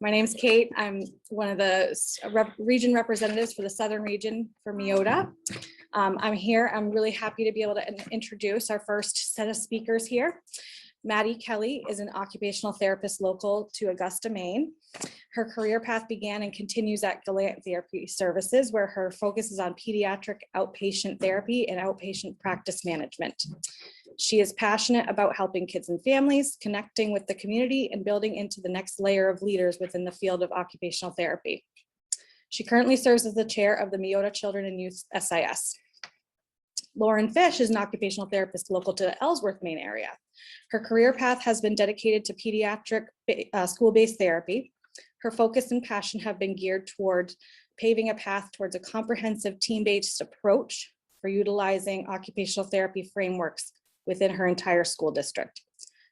My name's Kate. I'm one of the region representatives for the Southern region for MeOTA. I'm here. I'm really happy to be able to introduce our first set of speakers here. Maddie Kelly is an occupational therapist local to Augusta, Maine. Her career path began and continues at Gallant Therapy Services, where her focus is on pediatric outpatient therapy and outpatient practice management. She is passionate about helping kids and families, connecting with the community, and building into the next layer of leaders within the field of occupational therapy. She currently serves as the chair of the MeOTA Children and Youth SIS. Lauren Fish is an occupational therapist local to the Ellsworth, Maine area. Her career path has been dedicated to pediatric school-based therapy. Her focus and passion have been geared toward paving a path towards a comprehensive team-based approach for utilizing occupational therapy frameworks within her entire school district.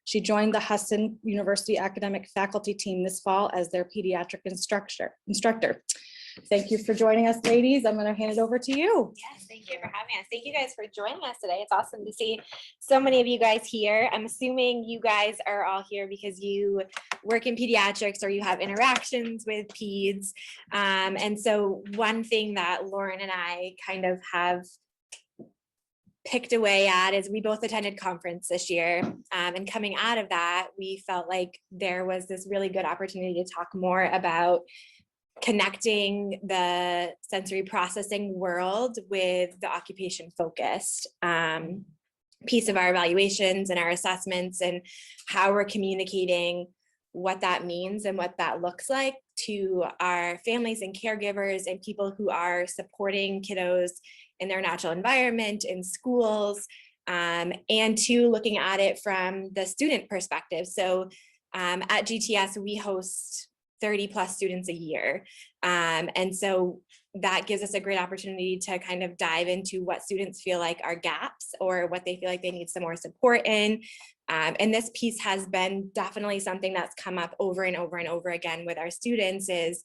She joined the Husson University academic faculty team this fall as their pediatric instructor. Thank you for joining us, ladies. I'm going to hand it over to you. Yes, thank you for having us. Thank you guys for joining us today. It's awesome to see so many of you guys here. I'm assuming you guys are all here because you work in pediatrics or you have interactions with peds. And so one thing that Lauren and I kind of have picked away at is we both attended conference this year. And coming out of that, we felt like there was this really good opportunity to talk more about connecting the sensory processing world with the occupation focused piece of our evaluations and our assessments, and how we're communicating what that means and what that looks like to our families and caregivers and people who are supporting kiddos in their natural environment in schools, and to looking at it from the student perspective. So at GTS, we host 30 plus students a year. And so that gives us a great opportunity to kind of dive into what students feel like are gaps or what they feel like they need some more support in. And this piece has been definitely something that's come up over and over and over again with our students is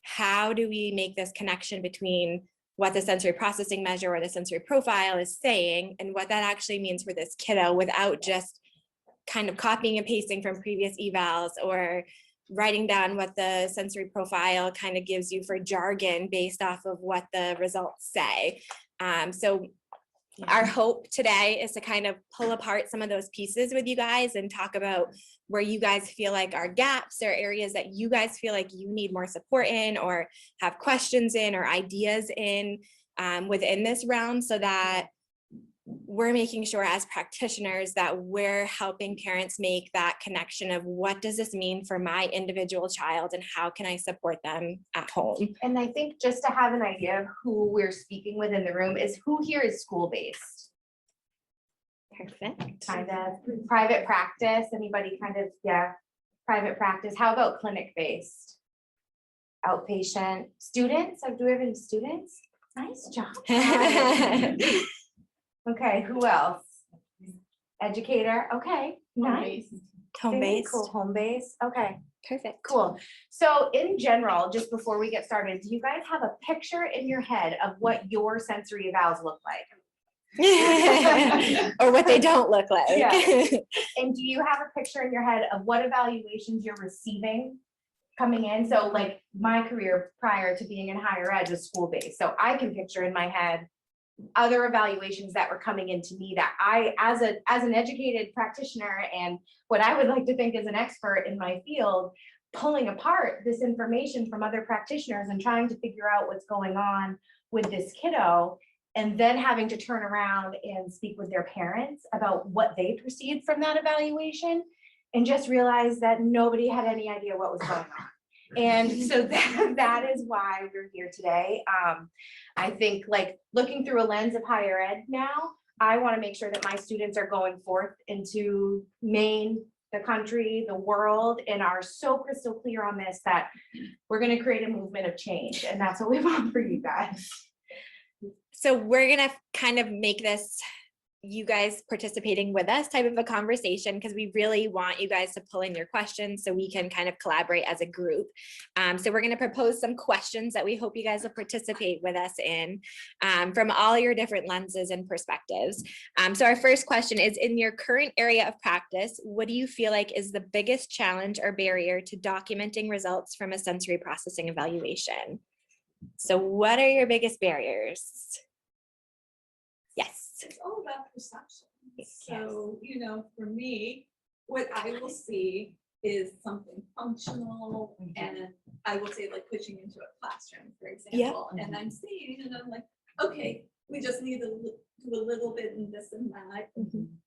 how do we make this connection between what the sensory processing measure or the sensory profile is saying and what that actually means for this kiddo without just kind of copying and pasting from previous evals or writing down what the sensory profile kind of gives you for jargon based off of what the results say. Our hope today is to kind of pull apart some of those pieces with you guys and talk about where you guys feel like are gaps or areas that you guys feel like you need more support in or have questions in or ideas in within this realm, so that we're making sure as practitioners that we're helping parents make that connection of what does this mean for my individual child and how can I support them at home. And I think just to have an idea of who we're speaking with in the room is who here is school-based. Perfect. Kind of private practice, anybody kind of, yeah, private practice. How about clinic-based? Outpatient students? Do we have any students? Nice job. Okay, who else? Educator, okay, nice. Home-based. Cool, home-based, okay, Perfect. cool. So in general, just before we get started, do you guys have a picture in your head of what your sensory evals look like? Or what they don't look like. Yeah. And do you have a picture in your head of what evaluations you're receiving coming in? So like my career prior to being in higher ed was school-based. So I can picture in my head other evaluations that were coming into me that I, as an educated practitioner and what I would like to think is an expert in my field, pulling apart this information from other practitioners and trying to figure out what's going on with this kiddo, and then having to turn around and speak with their parents about what they perceived from that evaluation, and just realize that nobody had any idea what was going on. And so that is why we're here today. I think like looking through a lens of higher ed now, I want to make sure that my students are going forth into Maine, the country, the world, and are so crystal clear on this that we're going to create a movement of change. And that's what we want for you guys. So we're going to kind of make this you guys participating with us type of a conversation, because we really want you guys to pull in your questions so we can kind of collaborate as a group. So we're going to propose some questions that we hope you guys will participate with us in, from all your different lenses and perspectives. So our first question is, in your current area of practice, what do you feel like is the biggest challenge or barrier to documenting results from a sensory processing evaluation? So what are your biggest barriers? Yes. It's all about perception. So, you know, for me, what I will see is something functional, and I will say like pushing into a classroom, for example, and I'm seeing, and I'm like, okay, we just need to do a little bit in this and that.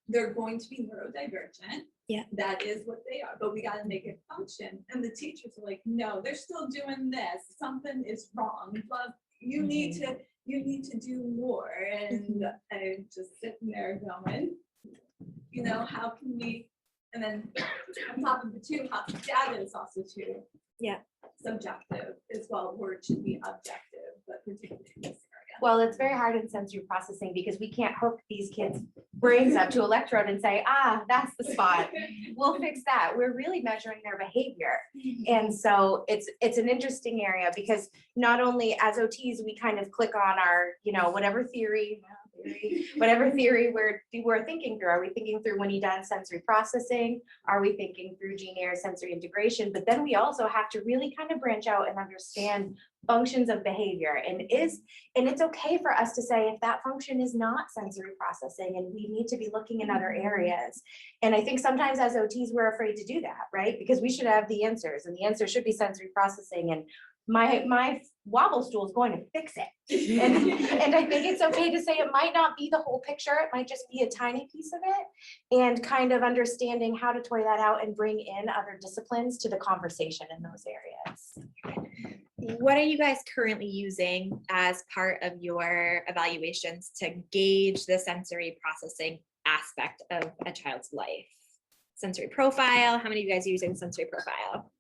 They're going to be neurodivergent. Yeah. That is what they are, but we got to make it function. And the teachers are like, no, they're still doing this. Something is wrong. But you need to do more. And I'm just sitting there going, you know, how can we, and then on top of the two, how data is also too subjective as well. Word should be objective, but particularly in this area. Well, it's very hard in sensory processing because we can't hook these kids' brains up to electrode and say, ah, that's the spot. We'll fix that. We're really measuring their behavior. And so it's an interesting area because not only as OTs, we kind of click on our, you know, whatever theory we're thinking through. Are we thinking through when you done sensory processing? Are we thinking through gene sensory integration? But then we also have to really kind of branch out and understand functions of behavior, and it's okay for us to say if that function is not sensory processing and we need to be looking in other areas. And I think sometimes as OTs we're afraid to do that, right? Because we should have the answers, and the answer should be sensory processing, and my wobble stool is going to fix it. And I think it's okay to say it might not be the whole picture, it might just be a tiny piece of it, and kind of understanding how to toy that out and bring in other disciplines to the conversation in those areas. What are you guys currently using as part of your evaluations to gauge the sensory processing aspect of a child's life? Sensory profile, how many of you guys are using sensory profile?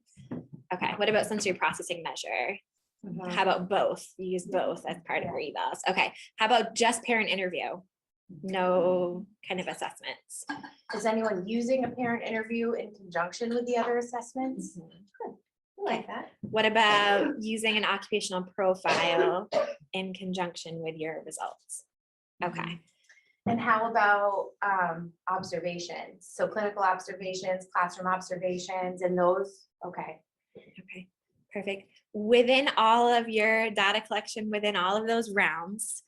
Okay, what about sensory processing measure? How about both? You use both as part of your evals. Okay, how about just parent interview? No kind of assessments. Is anyone using a parent interview in conjunction with the other assessments? Good. I like that. What about using an occupational profile in conjunction with your results? Okay. And how about observations? So clinical observations, classroom observations, and those, okay. Okay, perfect. Within all of your data collection, within all of those rounds,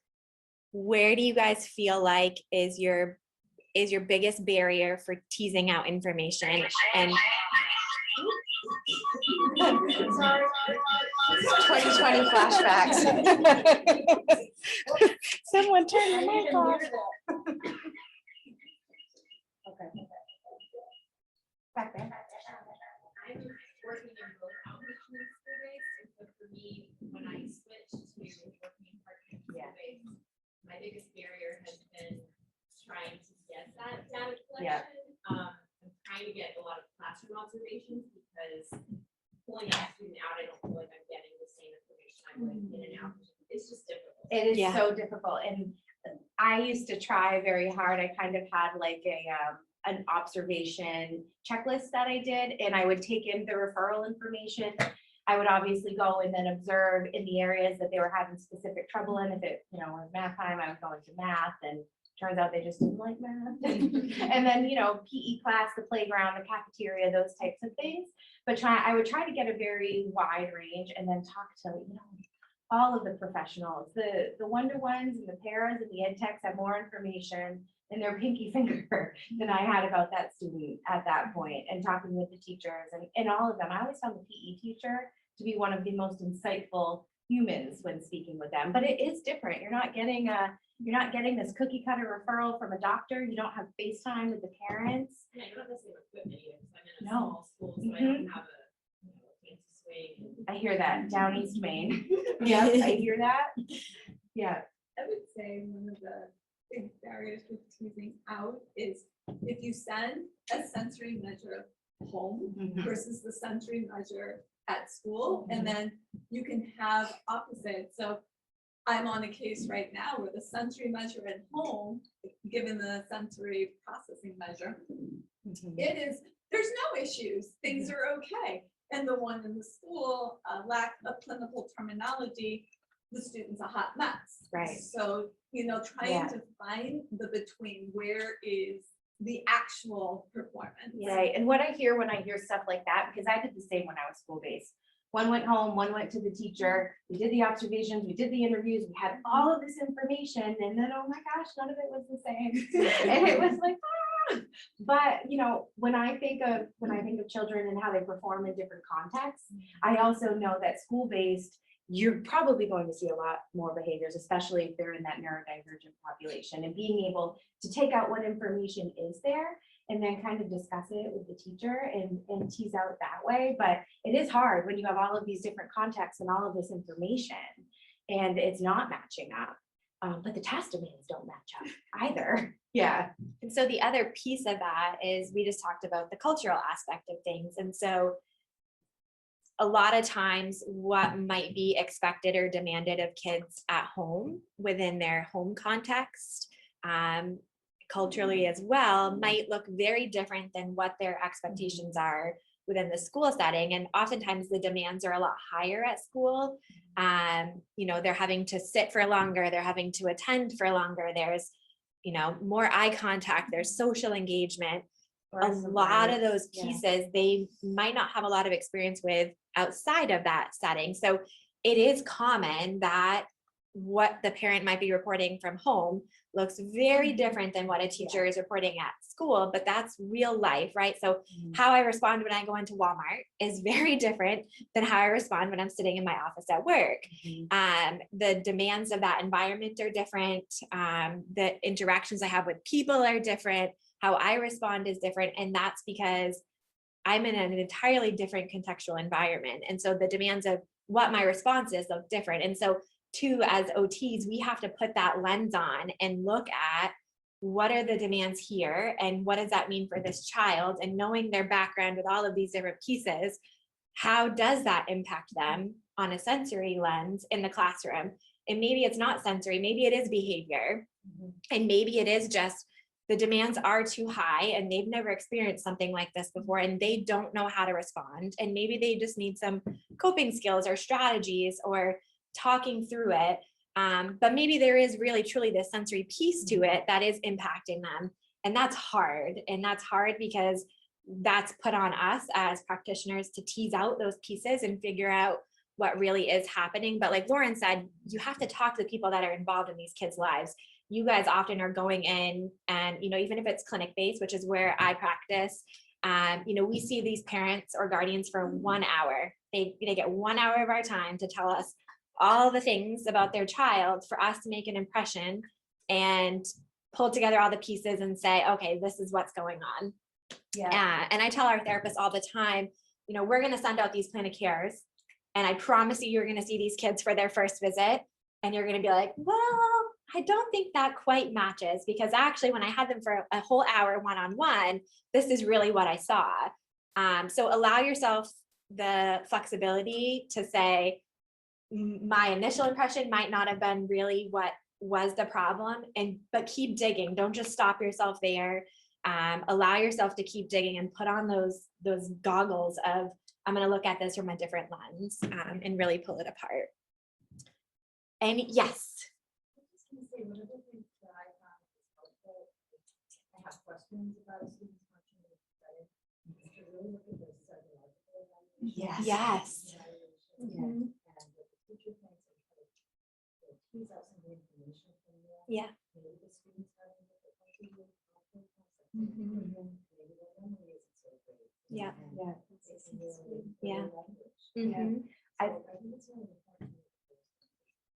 where do you guys feel like is your biggest barrier for teasing out information? And 2020 flashbacks. Someone turn the mic off. Okay. Back there. I'm working in both outreach and school-based, and so for me, when I switched to working in part-time school-based, my biggest barrier has been trying to get that data collection. I'm trying to get a lot of classroom observations because pulling a student out, I don't feel like I'm getting the same information I would in and out. It's just difficult. It is so difficult, and I used to try very hard. I kind of had like an observation checklist that I did, and I would take in the referral information. I would obviously go and then observe in the areas that they were having specific trouble in. If it, was math time, I was going to math, and turns out they just didn't like math. And then, PE class, the playground, the cafeteria, those types of things. But I would try to get a very wide range and then talk to, all of the professionals, the one-to-ones and the paras and the ed techs have more information in their pinky finger than I had about that student at that point, and talking with the teachers and all of them. I always found the PE teacher to be one of the most insightful humans when speaking with them, but it is different. You're not getting this cookie cutter referral from a doctor. You don't have FaceTime with the parents. Yeah, you don't have the same equipment either, because I'm in a No. small school, so I don't have a fancy swing. I hear that down East Maine. Yeah, I hear that. Yeah. I would say one of the big barriers with teasing out is if you send a sensory measure home versus the sensory measure at school, and then you can have opposite. So I'm on a case right now where the sensory measure at home, given the sensory processing measure, it is, there's no issues, things are okay. And the one in the school, lack of clinical terminology, the student's a hot mess. Right. So, you know, trying to find the between, where is the actual performance. Right, and what I hear when I hear stuff like that, because I did the same when I was school-based. One went home, one went to the teacher, we did the observations, we did the interviews, we had all of this information, and then, oh my gosh, none of it was the same. And it was like, ah. But, you know, when I think of children and how they perform in different contexts, I also know that school-based, you're probably going to see a lot more behaviors, especially if they're in that neurodivergent population, and being able to take out what information is there and then kind of discuss it with the teacher and tease out that way. But it is hard when you have all of these different contexts and all of this information and it's not matching up. But the task demands don't match up either. Yeah. And so the other piece of that is we just talked about the cultural aspect of things. And so a lot of times what might be expected or demanded of kids at home within their home context, culturally as well, might look very different than what their expectations are within the school setting. And oftentimes the demands are a lot higher at school. You know, they're having to sit for longer, they're having to attend for longer, there's, you know, more eye contact, there's social engagement. A lot of those pieces they might not have a lot of experience with outside of that setting. So it is common that what the parent might be reporting from home looks very different than what a teacher is reporting at school, but that's real life, right? So how I respond when I go into Walmart is very different than how I respond when I'm sitting in my office at work. The demands of that environment are different. The interactions I have with people are different. How I respond is different. And that's because I'm in an entirely different contextual environment. And so the demands of what my response is look different. And so too, as OTs, we have to put that lens on and look at what are the demands here and what does that mean for this child, and knowing their background with all of these different pieces, how does that impact them on a sensory lens in the classroom? And maybe it's not sensory, maybe it is behavior, and maybe it is just the demands are too high and they've never experienced something like this before and they don't know how to respond. And maybe they just need some coping skills or strategies or talking through it. But maybe there is really truly this sensory piece to it that is impacting them. And that's hard. And that's hard because that's put on us as practitioners to tease out those pieces and figure out what really is happening. But like Lauren said, you have to talk to the people that are involved in these kids' lives. You guys often are going in and, you know, even if it's clinic-based, which is where I practice, you know, we see these parents or guardians for 1 hour. They get 1 hour of our time to tell us all the things about their child for us to make an impression and pull together all the pieces and say, okay, this is what's going on. And I tell our therapists all the time, you know, we're going to send out these plan of cares and I promise you're going to see these kids for their first visit and you're going to be like, well, I don't think that quite matches, because actually when I had them for a whole hour one-on-one, this is really what I saw. So allow yourself the flexibility to say, my initial impression might not have been really what was the problem, but keep digging. Don't just stop yourself there. Allow yourself to keep digging and put on those goggles of, I'm going to look at this from a different lens, and really pull it apart. And yes. Say one of the things that I found is helpful. I have questions about students watching the study. To really look at the psychological evaluation. Yes. And the teacher thinks and tease out some of the information from there. Yeah. Maybe the students having difficulty with maybe their memory isn't so great. Yeah. And it's really Yeah. language. I So I think it's really important.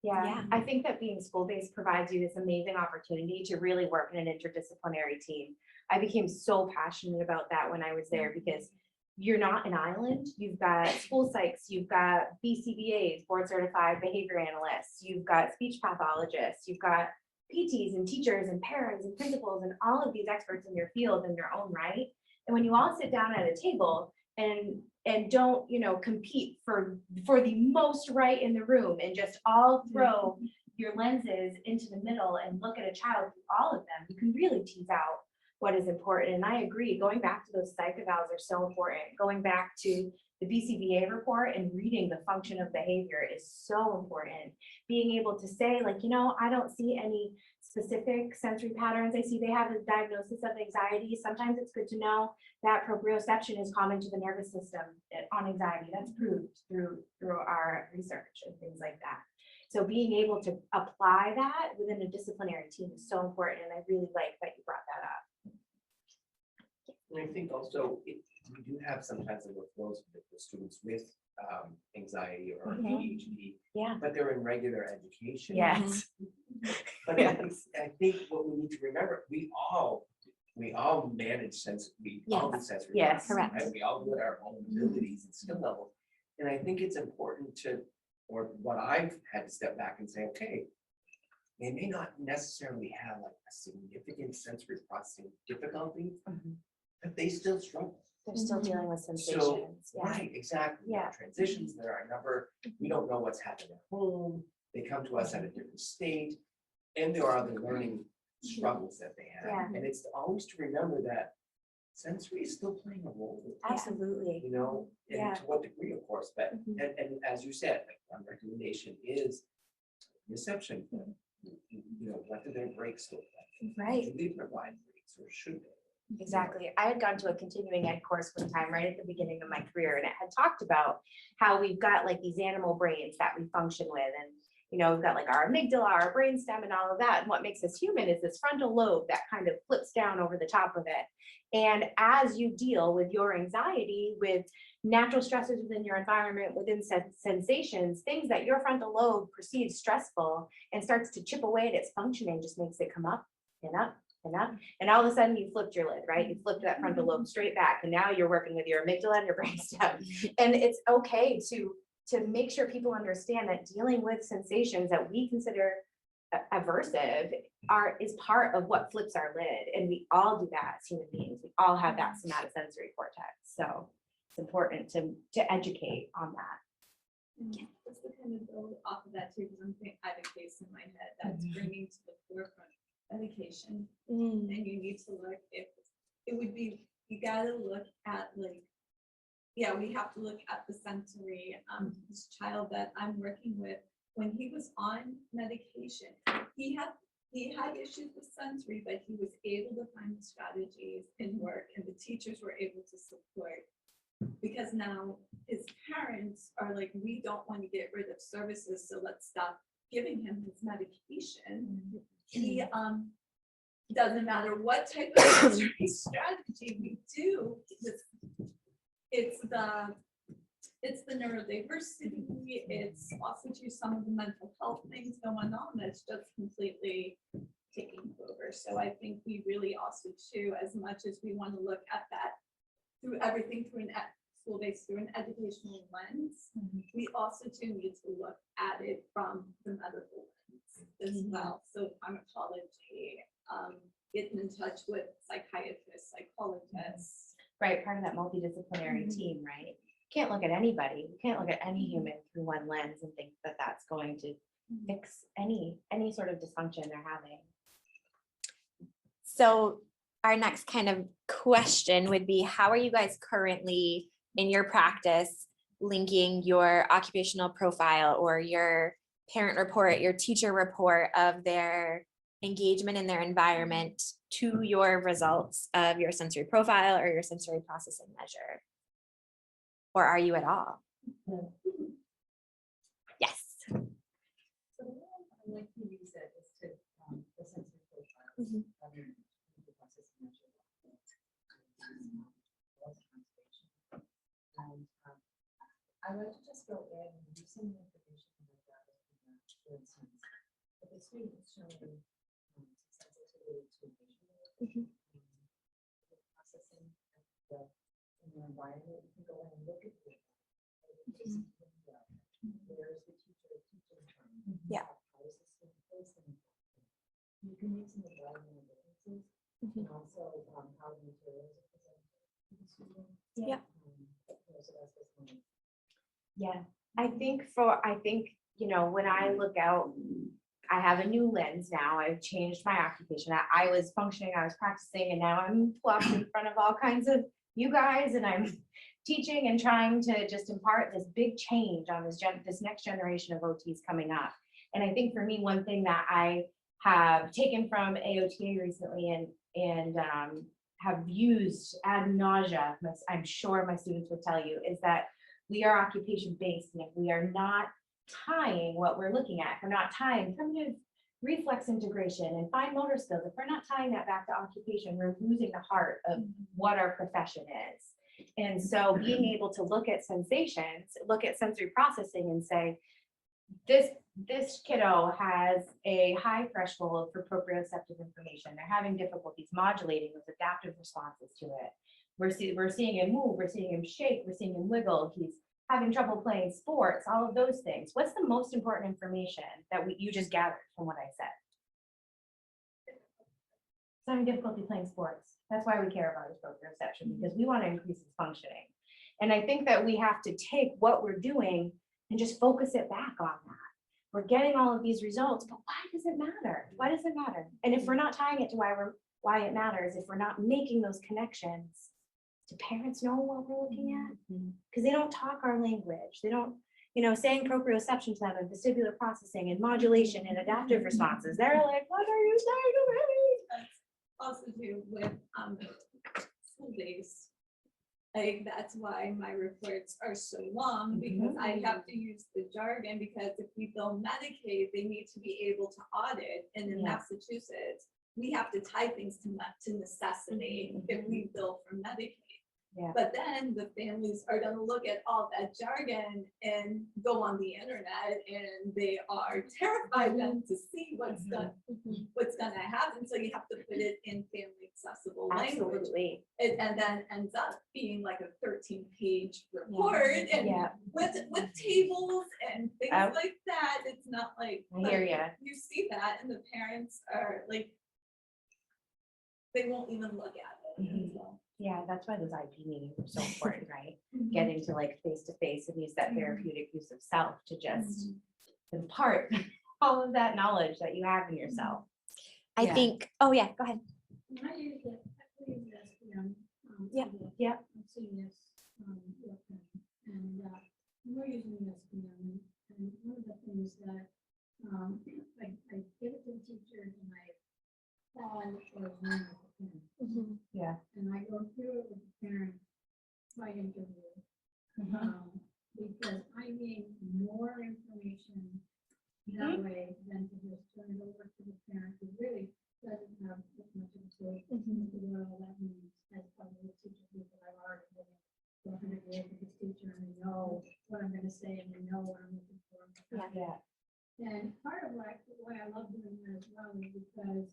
Yeah, I think that being school-based provides you this amazing opportunity to really work in an interdisciplinary team. I became so passionate about that when I was there because you're not an island. You've got school psychs, you've got BCBAs, board certified behavior analysts, you've got speech pathologists, you've got PTs and teachers and parents and principals and all of these experts in your field in their own right. And when you all sit down at a table and don't, you know, compete for the most right in the room and just all throw your lenses into the middle and look at a child through all of them, you can really tease out what is important. And I agree, going back to those psych evals are so important. Going back to the BCBA report and reading the function of behavior is so important. Being able to say, like, you know, I don't see any specific sensory patterns. I see they have a diagnosis of anxiety. Sometimes it's good to know that proprioception is common to the nervous system on anxiety. That's proved through our research and things like that. So being able to apply that within a disciplinary team is so important. And I really like that you brought that up. And I think also we do have sometimes the workflows with the students with anxiety or ADHD, Yeah. but they're in regular education. Yes. But I think what we need to remember, we all manage sensory sensory. Yes, processing, correct. right? We all do it at our own abilities and skill level. And I think it's important to, or what I've had to step back and say, okay, they may not necessarily have like a significant sensory processing difficulty, but they still struggle. They're still dealing with So, sensations. Yeah. right, exactly. There are transitions, there are a number, we don't know what's happened at home, they come to us at a different state, and there are the learning struggles that they have. Yeah. And it's always to remember that sensory is still playing a role, Absolutely. you know, Yeah. and to what degree, of course, but, and as you said, like, one recommendation is reception. You know, what do their breaks look like? Right. Do they provide breaks or should they? Exactly. I had gone to a continuing ed course one time right at the beginning of my career, and it had talked about how we've got like these animal brains that we function with. And, you know, we've got like our amygdala, our brainstem, and all of that. And what makes us human is this frontal lobe that kind of flips down over the top of it. And as you deal with your anxiety, with natural stressors within your environment, within sensations, things that your frontal lobe perceives stressful and starts to chip away at its functioning, just makes it come up and up and up. And all of a sudden you flipped your lid, right? You flipped that frontal lobe straight back. And now you're working with your amygdala and your brainstem. And it's okay to make sure people understand that dealing with sensations that we consider aversive is part of what flips our lid. And we all do that as human beings. We all have that somatosensory cortex. So it's important to educate on that. Just to kind of build off of that too, because I have a case in my head that's bringing to the forefront medication. And you need to look if it would be, you gotta look at like, yeah, we have to look at the sensory. This child that I'm working with, when he was on medication, he had issues with sensory, but he was able to find the strategies and work, and the teachers were able to support. Because now his parents are like, we don't want to get rid of services, so let's stop giving him his medication. He doesn't matter what type of sensory strategy we do, it's the neurodiversity, it's also to some of the mental health things going on that's just completely taking over. So I think we really also too, as much as we want to look at that through everything through an school-based, through an educational lens, we also too need to look at it from the medical lens as well. So pharmacology, getting in touch with psychiatrists, psychologists. Right, part of that multidisciplinary team, right? Can't look at anybody, you can't look at any human through one lens and think that that's going to fix any sort of dysfunction they're having. So our next kind of question would be, how are you guys currently in your practice linking your occupational profile or your parent report, your teacher report of their engagement in their environment to your results of your sensory profile or your sensory processing measure? Or are you at all? Yes. So the one I like to use it is to the sensory profiles. And I like to just go in and use some of the information that I got in the, for instance, if the student is showing sensitivity to visual processing in their environment, you can go in and look at it. Where is the teacher teaching from? Yeah. How is the student placing? You can make some environmental differences, and also how the materials are presented to the student. Yeah. So that's just one. Yeah, I think, you know, when I look out I have a new lens now. I've changed my occupation. I was functioning, I was practicing, and now I'm plopped in front of all kinds of you guys, and I'm teaching and trying to just impart this big change on this next generation of OTs coming up. And I think for me, one thing that I have taken from AOTA recently and have used ad nausea, I'm sure my students would tell you, is that we are occupation based, and if we are not tying what we're looking at, if we're not tying primitive reflex integration and fine motor skills, if we're not tying that back to occupation, we're losing the heart of what our profession is. And so being able to look at sensations, look at sensory processing and say, this kiddo has a high threshold for proprioceptive information. They're having difficulties modulating those adaptive responses to it. We're seeing him move, we're seeing him shake, we're seeing him wiggle. He's having trouble playing sports, all of those things. What's the most important information that you just gathered from what I said? He's having difficulty playing sports. That's why we care about his proprioception, because we want to increase his functioning. And I think that we have to take what we're doing and just focus it back on that. We're getting all of these results, but why does it matter? Why does it matter? And if we're not tying it to why it matters, if we're not making those connections, do parents know what we're looking at? Because they don't talk our language. They don't, saying proprioception to them and vestibular processing and modulation and adaptive responses. They're like, what are you saying to me? Also do with school days. Like, that's why my reports are so long, because I have to use the jargon, because if we bill Medicaid, they need to be able to audit. And in Massachusetts, we have to tie things to necessity if we bill for Medicaid. Yeah. But then the families are going to look at all that jargon and go on the internet, and they are terrified then to see what's going to happen. So you have to put it in family accessible language. Absolutely. And then ends up being like a 13-page report and with tables and things like that. It's not like, I hear ya. You see that, and the parents are like, they won't even look at it. And so, Yeah, that's why those IP meetings are so important, right? Getting to like face-to-face and use that therapeutic use of self to just impart all of that knowledge that you have in yourself. I think, oh yeah, go ahead. When I use it, I use it as, Yep. Yep. I'm seeing this, and we're using this, and one of the things that, I give it to the teacher and I pause or learn with the parent. Yeah. And I go through it with the parent by interview. Because I need more information that way than to just turn it over to the parent who really doesn't have as much of a clue into what all that means as probably the teacher who I've already been 100 years with this teacher, and I know what I'm gonna say and I know what I'm looking for. Yeah. And part of why I love doing that as well is because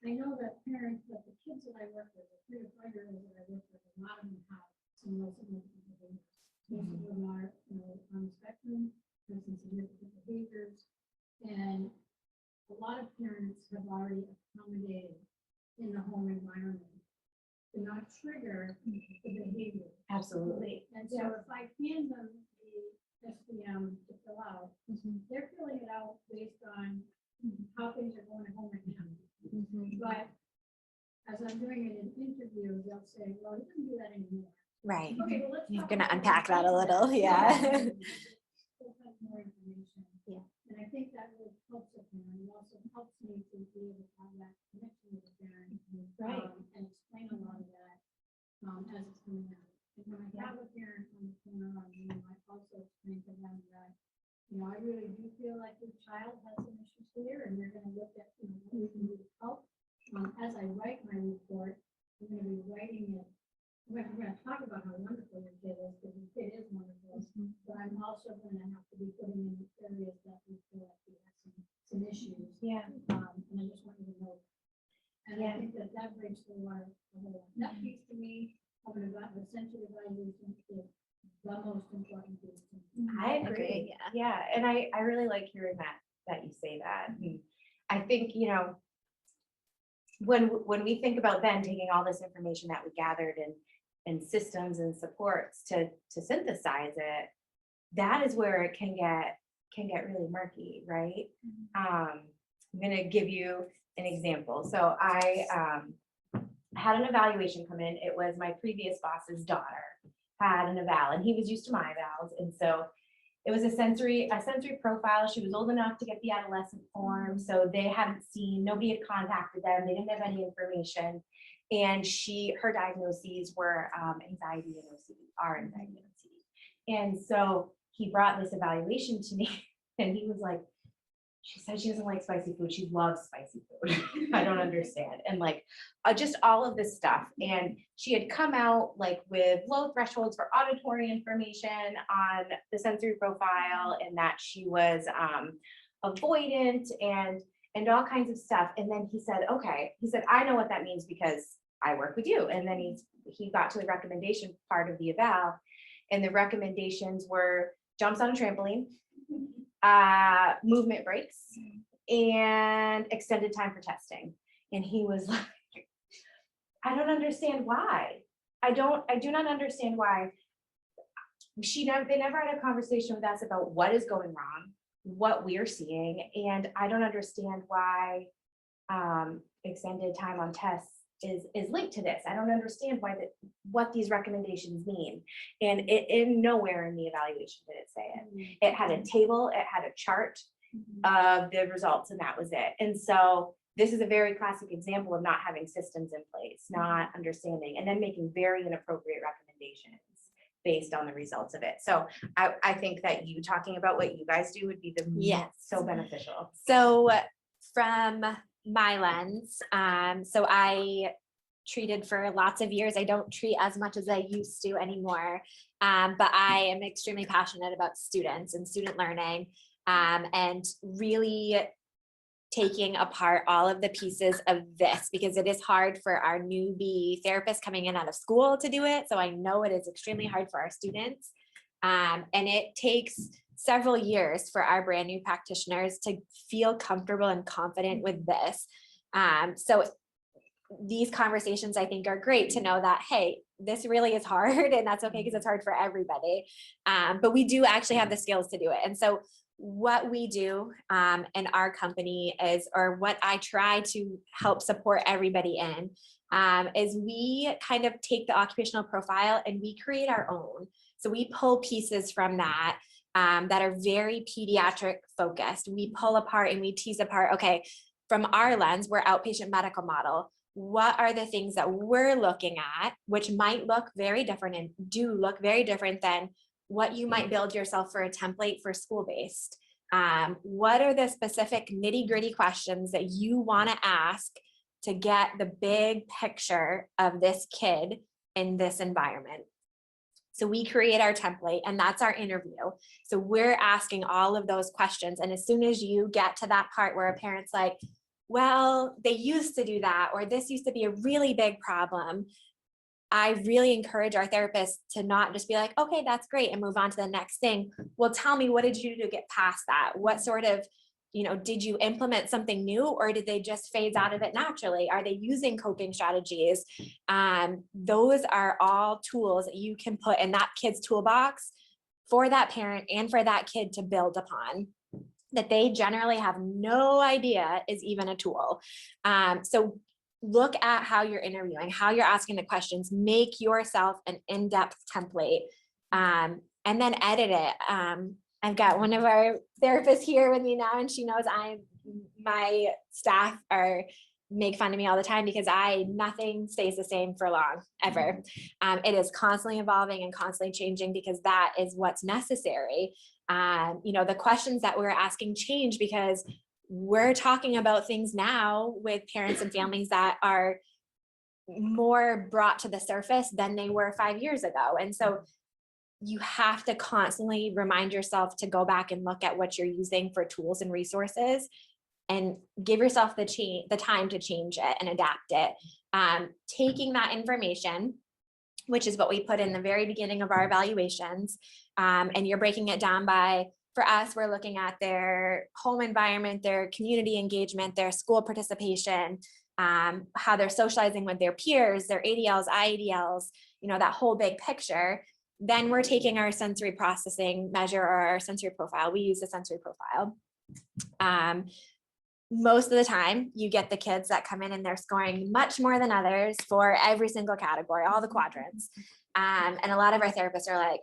I know that parents, that the kids that I work with, the 3 to 5 year olds that I work with, a lot of them have some real significant behaviors. Most of them are, on the spectrum, have some significant behaviors. And a lot of parents have already accommodated in the home environment to not trigger the behavior. Absolutely. And so if I hand them the SPM to fill out, they're filling it out based on how things are going at home right now. But as I'm doing it in interviews, they'll say, well, he doesn't do that anymore. Right. Okay, well, let's You're talk gonna about unpack what that a he little, does. yeah. Still have more information. Yeah. And I think that really helps the parent. It also helps me to be able to have that connection with the parent. Right. And explain a lot of that as it's coming out. And when I have a parent on the corner on Zoom, I also explain to them that, I really do feel like your child has some issues here, and we're gonna look at, what we can do to help. As I write my report, I'm gonna be writing it. We're gonna talk about how wonderful your kid is, because your kid is wonderful. But I'm also gonna have to be putting in areas that we feel like we have some issues. Yeah. And I just want you to know. And I think that breaks the water. That piece to me, of an essential evaluation is the most important piece to me. I agree. Yeah. And I really like hearing that you say that. And I think, when we think about then taking all this information that we gathered and systems and supports to synthesize it, that is where it can get can get really murky, right? I'm gonna give you an example. So I had an evaluation come in. It was my previous boss's daughter had an eval, and he was used to my evals, and so it was a sensory profile. She was old enough to get the adolescent form, so they hadn't seen, nobody had contacted them, they didn't have any information. And her diagnoses were anxiety and OCD, are anxiety and OCD. And so he brought this evaluation to me, and he was like, she said she doesn't like spicy food. She loves spicy food. I don't understand. And like, just all of this stuff. And she had come out like with low thresholds for auditory information on the sensory profile, and that she was avoidant and all kinds of stuff. And then he said, okay, he said, I know what that means because I work with you. And then he got to the recommendation part of the eval, and the recommendations were jumps on a trampoline, movement breaks, and extended time for testing. And he was like, I don't understand why. I do not understand why. They never had a conversation with us about what is going wrong, what we're seeing. And I don't understand why extended time on tests is linked to this. I don't understand what these recommendations mean. And in nowhere in the evaluation did it say it. It had a table, it had a chart of the results, and that was it. And so this is a very classic example of not having systems in place, not understanding, and then making very inappropriate recommendations based on the results of it. So I think that you talking about what you guys do would be so beneficial. So from my lens, so I treated for lots of years. I don't treat as much as I used to anymore, but I am extremely passionate about students and student learning, and really taking apart all of the pieces of this, because it is hard for our newbie therapists coming in out of school to do it. So I know it is extremely hard for our students, and it takes several years for our brand new practitioners to feel comfortable and confident with this. So these conversations, I think, are great to know that, hey, this really is hard, and that's okay because it's hard for everybody. But we do actually have the skills to do it. And so what we do in our company is, or what I try to help support everybody in, is we kind of take the occupational profile and we create our own. So we pull pieces from that that are very pediatric focused. We pull apart and we tease apart, okay, from our lens, we're outpatient medical model. What are the things that we're looking at, which might look very different and do look very different than what you might build yourself for a template for school-based? What are the specific nitty-gritty questions that you want to ask to get the big picture of this kid in this environment? So we create our template, and that's our interview. So we're asking all of those questions. And as soon as you get to that part where a parent's like, well, they used to do that, or this used to be a really big problem, I really encourage our therapists to not just be like, okay, that's great, and move on to the next thing. Well, tell me, what did you do to get past that? What sort of, did you implement something new, or did they just phase out of it naturally? Are they using coping strategies? Those are all tools that you can put in that kid's toolbox for that parent and for that kid to build upon, that they generally have no idea is even a tool. So look at how you're interviewing, how you're asking the questions, make yourself an in-depth template, and then edit it. I've got one of our therapists here with me now, and she knows my staff make fun of me all the time because nothing stays the same for long, ever. It is constantly evolving and constantly changing, because that is what's necessary. The questions that we're asking change because we're talking about things now with parents and families that are more brought to the surface than they were 5 years ago. And so you have to constantly remind yourself to go back and look at what you're using for tools and resources, and give yourself the time to change it and adapt it. Taking that information, which is what we put in the very beginning of our evaluations, and you're breaking it down by, for us, we're looking at their home environment, their community engagement, their school participation, how they're socializing with their peers, their ADLs, IADLs, that whole big picture. Then we're taking our sensory processing measure or our sensory profile. We use the sensory profile. Most of the time you get the kids that come in and they're scoring much more than others for every single category, all the quadrants. And a lot of our therapists are like,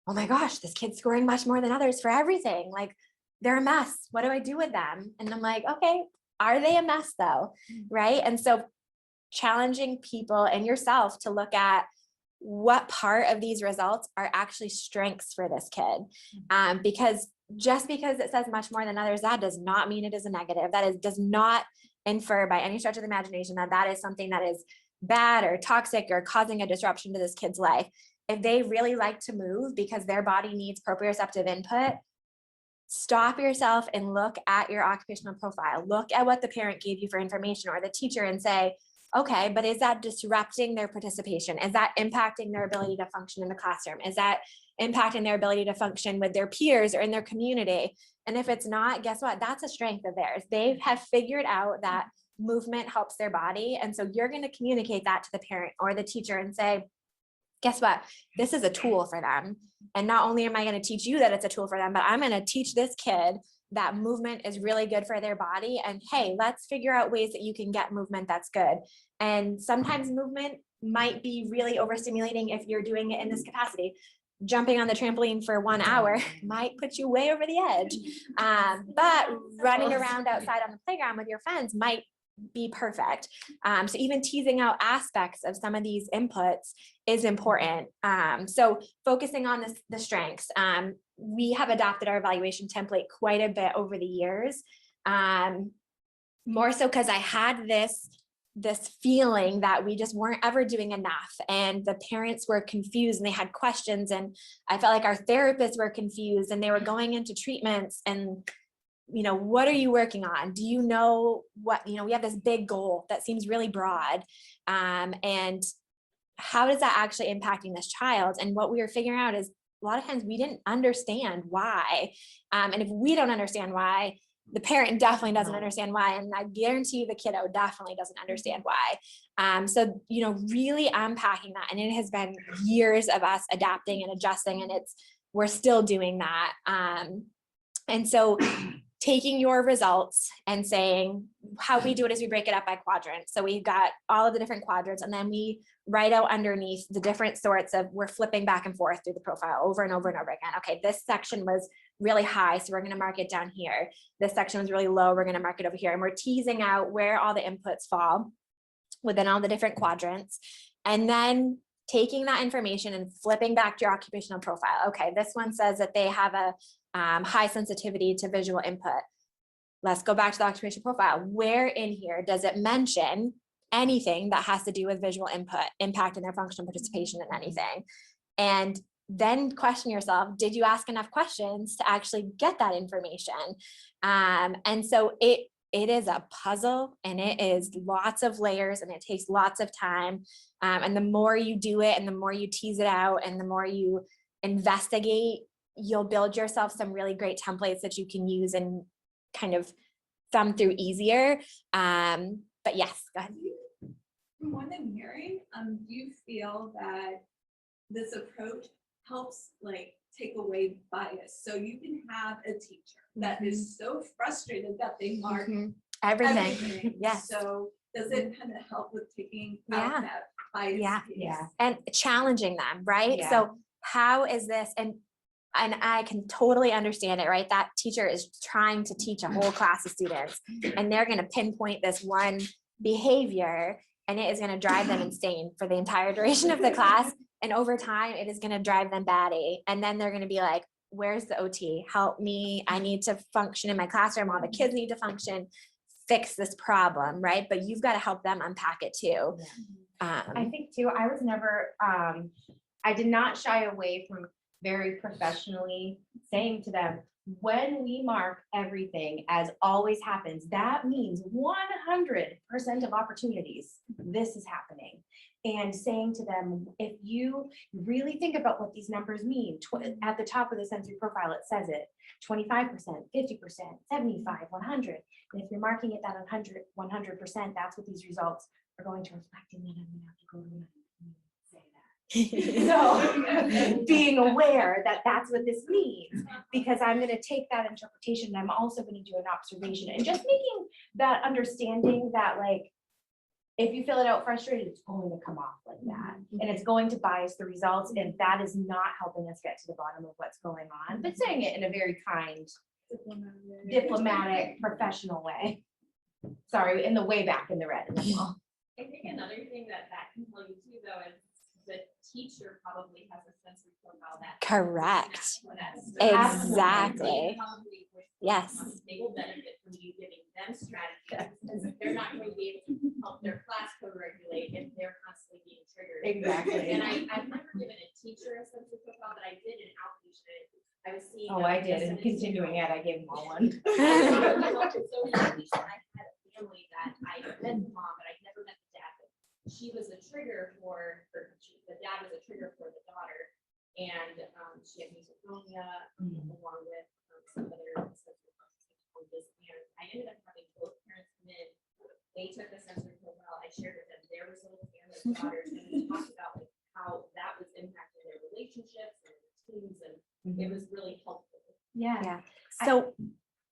oh my gosh, this kid's scoring much more than others for everything. Like, they're a mess. What do I do with them? And I'm like, okay, are they a mess though? Right. And so challenging people and yourself to look at what part of these results are actually strengths for this kid. Because just because it says much more than others, that does not mean it is a negative. Does not infer by any stretch of the imagination that that is something that is bad or toxic or causing a disruption to this kid's life. If they really like to move because their body needs proprioceptive input, stop yourself and look at your occupational profile. Look at what the parent gave you for information or the teacher and say, okay, but is that disrupting their participation? Is that impacting their ability to function in the classroom? Is that impacting their ability to function with their peers or in their community? And if it's not, guess what? That's a strength of theirs. They have figured out that movement helps their body. And so you're going to communicate that to the parent or the teacher and say, guess what? This is a tool for them. And not only am I going to teach you that it's a tool for them, but I'm going to teach this kid that movement is really good for their body. And hey, let's figure out ways that you can get movement that's good. And sometimes movement might be really overstimulating if you're doing it in this capacity. Jumping on the trampoline for 1 hour might put you way over the edge. But running around outside on the playground with your friends might be perfect. So even teasing out aspects of some of these inputs is important. So focusing on the strengths. We have adopted our evaluation template quite a bit over the years. More so because I had this feeling that we just weren't ever doing enough and the parents were confused and they had questions, and I felt like our therapists were confused and they were going into treatments and, you know, what are you working on? Do you know what, you know, we have this big goal that seems really broad, and how is that actually impacting this child? And what we were figuring out is a lot of times we didn't understand why. And if we don't understand why, the parent definitely doesn't understand why. And I guarantee you the kiddo definitely doesn't understand why. So, you know, really unpacking that. And it has been years of us adapting and adjusting, and we're still doing that. And so taking your results and saying, how we do it is we break it up by quadrants. So we've got all of the different quadrants, and then we write out underneath the different sorts of, we're flipping back and forth through the profile over and over and over again. Okay, this section was really high, so we're going to mark it down here. This section was really low, we're going to mark it over here. And we're teasing out where all the inputs fall within all the different quadrants. And then taking that information and flipping back to your occupational profile. Okay, this one says that they have a high sensitivity to visual input. Let's go back to the occupational profile. Where in here does it mention anything that has to do with visual input, impacting their functional participation in anything? And then question yourself, did you ask enough questions to actually get that information? And so it is a puzzle, and it is lots of layers, and it takes lots of time. And the more you do it and the more you tease it out and the more you investigate, you'll build yourself some really great templates that you can use and kind of thumb through easier. But yes, go ahead. From what I'm hearing, do you feel that this approach helps like take away bias? So you can have a teacher that is so frustrated that they mark everything. Yes. So does it kind of help with taking out that bias? Yeah. piece? Yeah. And challenging them, right? Yeah. So how is this? And I can totally understand it, right? That teacher is trying to teach a whole class of students, and they're going to pinpoint this one behavior, and it is going to drive them insane for the entire duration of the class. And over time, it is going to drive them batty. And then they're going to be like, where's the OT? Help me. I need to function in my classroom. All the kids need to function. Fix this problem, right? But you've got to help them unpack it too. I think too, I was never, I did not shy away from very professionally saying to them, when we mark everything as always happens, that means 100% of opportunities, this is happening. And saying to them, if you really think about what these numbers mean, at the top of the sensory profile, it says it, 25%, 50%, 75, 100. And if you're marking it that 100%, that's what these results are going to reflect. And then I'm going to have to go to and say that. So being aware that that's what this means, because I'm going to take that interpretation and I'm also going to do an observation and just making that understanding that like, if you fill it out frustrated, it's going to come off like that. And it's going to bias the results. And that is not helping us get to the bottom of what's going on, but saying it in a very kind, diplomatic, professional way. Sorry, in the way back in the red. I think another thing that can tell you too, though, is the teacher probably has a sensory profile that. Correct. Exactly. Yes. They will benefit from you giving them strategies, because they're not going to be able to help their class co-regulate if they're constantly being triggered. Exactly. And I've never given a teacher a sensory profile, but I did an outpatient. I was seeing. Oh, I did. And continuing it, I gave them all one. So at least I had a family that I met the mom, but I never met the dad. But she was a trigger for, the dad was a trigger for the daughter. And she had misophonia along with some other sensory processing challenges. And I ended up having both parents come in. They took the sensory profile. I shared with them their results and their daughters, and we talked about like how that was impacting their relationships and routines, and it was really helpful. Yeah. So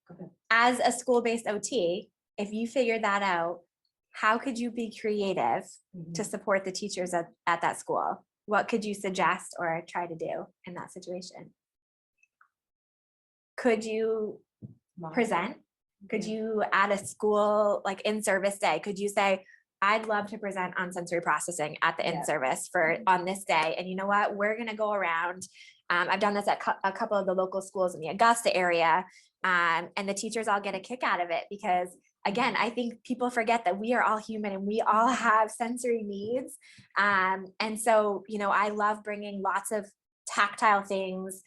Go ahead. as a school-based OT, if you figure that out, how could you be creative to support the teachers at that school? What could you suggest or try to do in that situation? Could you present? Could you add a school, like in-service day? Could you say, I'd love to present on sensory processing at the in-service on this day. And you know what, we're gonna go around. I've done this at a couple of the local schools in the Augusta area. And the teachers all get a kick out of it because again, I think people forget that we are all human and we all have sensory needs. And so, you know, I love bringing lots of tactile things,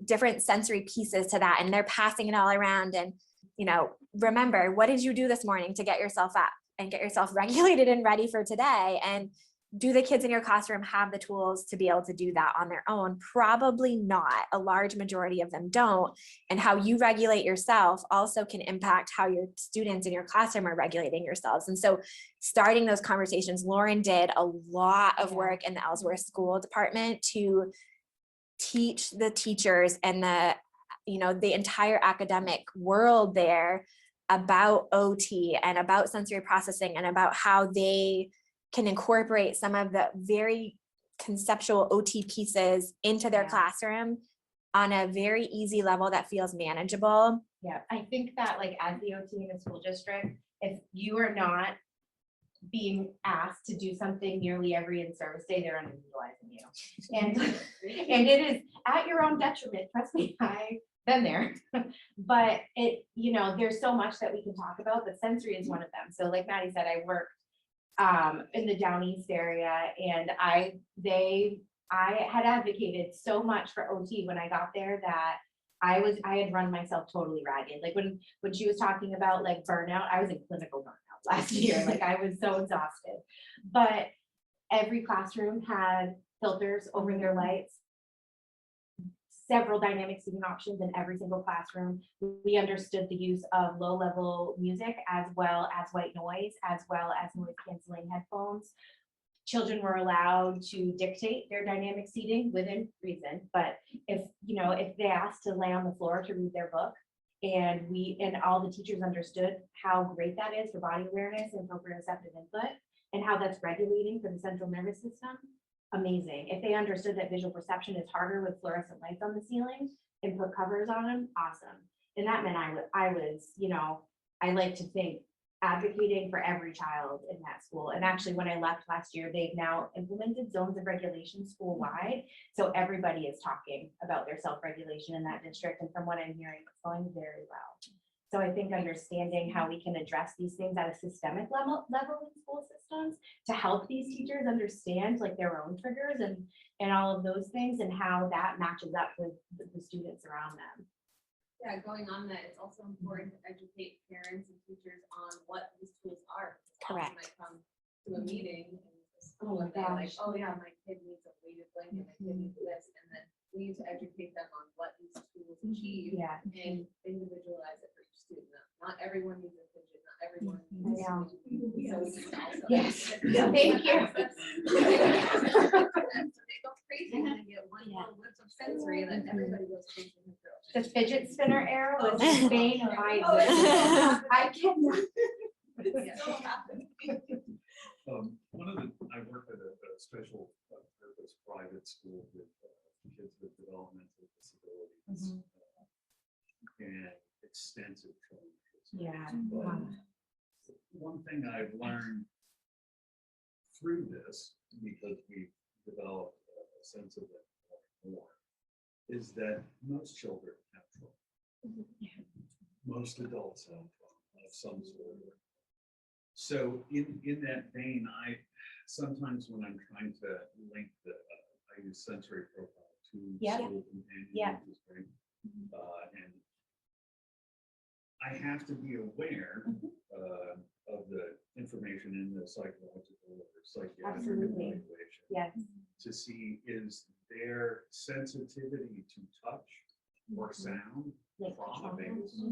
different sensory pieces to that, and they're passing it all around. And, you know, remember, what did you do this morning to get yourself up and get yourself regulated and ready for today? And do the kids in your classroom have the tools to be able to do that on their own? Probably not. A large majority of them don't. And how you regulate yourself also can impact how your students in your classroom are regulating yourselves. And so starting those conversations, Lauren did a lot of work in the Ellsworth School Department to teach the teachers and the entire academic world there about OT and about sensory processing and about how they can incorporate some of the very conceptual OT pieces into their classroom on a very easy level that feels manageable. Yeah, I think that like as the OT in a school district, if you are not being asked to do something nearly every in-service day, they're underutilizing you. And it is at your own detriment. Trust me, I've been there. But it, you know, there's so much that we can talk about, but sensory is one of them. So like Maddie said, I worked in the Down East area, and I had advocated so much for OT when I got there that I had run myself totally ragged. Like when she was talking about like burnout, I was in clinical burnout last year. Like I was so exhausted. But every classroom had filters over their lights, several dynamic seating options in every single classroom. We understood the use of low-level music as well as white noise, as well as noise-canceling headphones. Children were allowed to dictate their dynamic seating within reason, but if they asked to lay on the floor to read their book, and all the teachers understood how great that is for body awareness and proprioceptive input, and how that's regulating for the central nervous system, amazing. If they understood that visual perception is harder with fluorescent lights on the ceiling and put covers on them, awesome. And that meant I was, I like to think advocating for every child in that school. And actually, when I left last year, they've now implemented zones of regulation school-wide. So everybody is talking about their self-regulation in that district. And from what I'm hearing, it's going very well. So I think understanding how we can address these things at a systemic level in school systems to help these teachers understand like their own triggers and all of those things and how that matches up with the students around them. Yeah, going on that, it's also important to educate parents and teachers on what these tools are. Correct. When I come to a meeting in the school and they're like, oh yeah, my kid needs a weighted blanket, my kid needs this, and then we need to educate them on what these tools achieve Yeah. and individualize it for each student. Not everyone needs a fidget, not everyone Yeah. needs. So Yes, thank you. They go crazy and they get one little whiff of sensory and then everybody goes crazy. in the field. The fidget spinner arrow is the bane of my existence. I cannot. It's still happening. One of the, I worked at a special purpose private school with kids with developmental disabilities. And extensive training. Yeah. But one thing I've learned through this, because we've developed a sense of it more, is that most children have trouble. Most adults have trouble of some sort. So in that vein, I sometimes when I'm trying to link the, I use sensory profile to Yep. school companion, Yep. which is great. And I have to be aware of the information in the psychological or psychiatric Absolutely. evaluation Yes. to see is their sensitivity to touch or sound Like trauma-based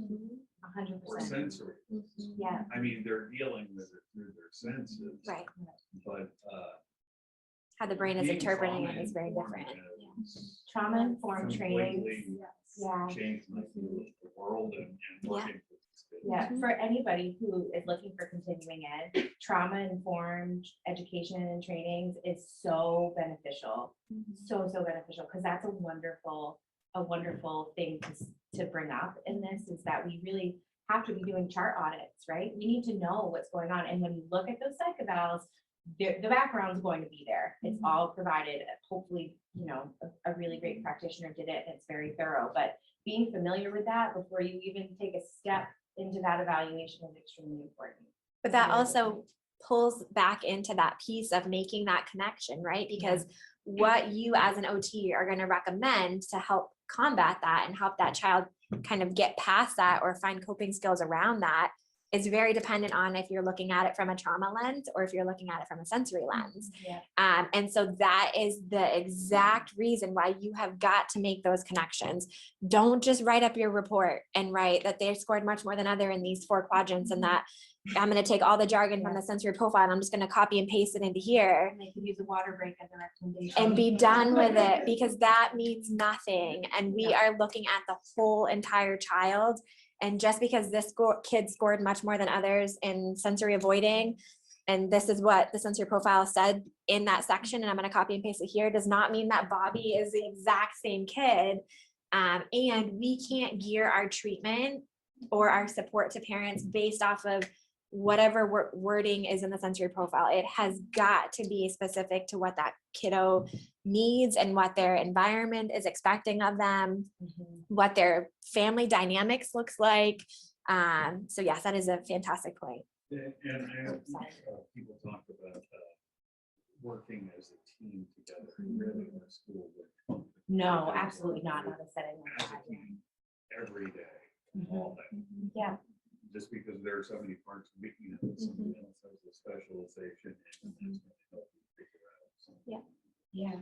100%. or sensory. Yeah. I mean, they're dealing with it through their senses, Right. but How the brain is being interpreting it is very trauma-informed different. has Trauma-informed training. completely Yeah. changed my view of the world and working with these kids. Yeah, for anybody who is looking for continuing ed, trauma-informed education and trainings is so beneficial. So beneficial, because that's a wonderful thing to bring up in this, is that we really have to be doing chart audits, right? We need to know what's going on, and when you look at those psych evals, the background's going to be there. It's all provided. Hopefully, you know, a really great practitioner did it, and it's very thorough, but being familiar with that before you even take a step into that evaluation is extremely important. But that also pulls back into that piece of making that connection, right? Because what you as an OT are going to recommend to help combat that and help that child kind of get past that or find coping skills around that is very dependent on if you're looking at it from a trauma lens or if you're looking at it from a sensory lens. Yeah. And so that is the exact reason why you have got to make those connections. Don't just write up your report and write that they scored much more than other in these 4 quadrants and that I'm going to take all the jargon from the sensory profile and I'm just going to copy and paste it into here And they could use a water break as a recommendation. and be done with it, because that means nothing. And we are looking at the whole entire child. And just because this kid scored much more than others in sensory avoiding, and this is what the sensory profile said in that section, and I'm going to copy and paste it here, does not mean that Bobby is the exact same kid. And we can't gear our treatment or our support to parents based off of whatever wording is in the sensory profile. It has got to be specific to what that kiddo needs and what their environment is expecting of them, what their family dynamics looks like. So yes, that is a fantastic point. And I know people talk about working as a team together, really in a school. with No, absolutely not, not a setting like as a that. team every day, Mhm. all day. Yeah. Just because there are so many parts of it, you know, that somebody else has a specialization and that's going to help you figure out. So, Yeah.